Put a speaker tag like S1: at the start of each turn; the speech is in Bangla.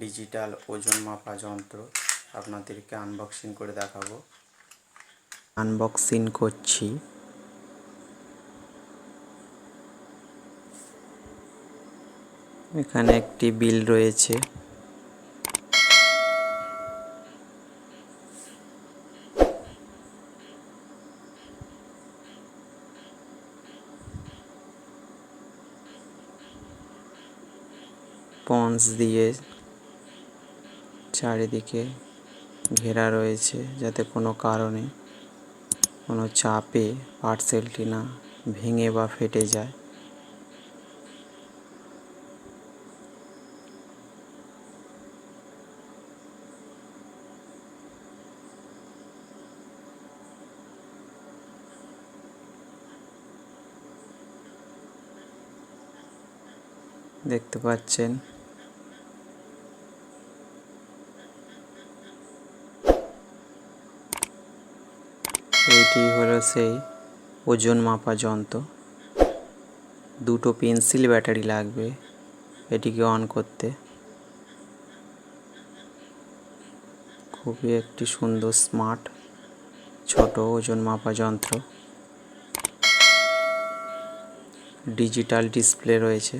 S1: ডিজিটাল ওজন মাপা যন্ত্র আপনাদেরকে আনবক্সিং করে দেখাবো। আনবক্সিং করছি। এখানে একটি বিল রয়েছে। পন্স দিয়ে চারিদিকে ঘেরা রয়েছে, যাতে কোনো কারণে কোনো চাপে পার্সেলটি না ভেঙে বা ফেটে যায়। দেখতে পাচ্ছেন এইটি হলো সেই ওজন মাপা যন্ত্র। দুটো পেন্সিল ব্যাটারি লাগবে এটিকে অন করতে। খুবই একটি সুন্দর স্মার্ট ছোট ওজন মাপা যন্ত্র। ডিজিটাল ডিসপ্লে রয়েছে।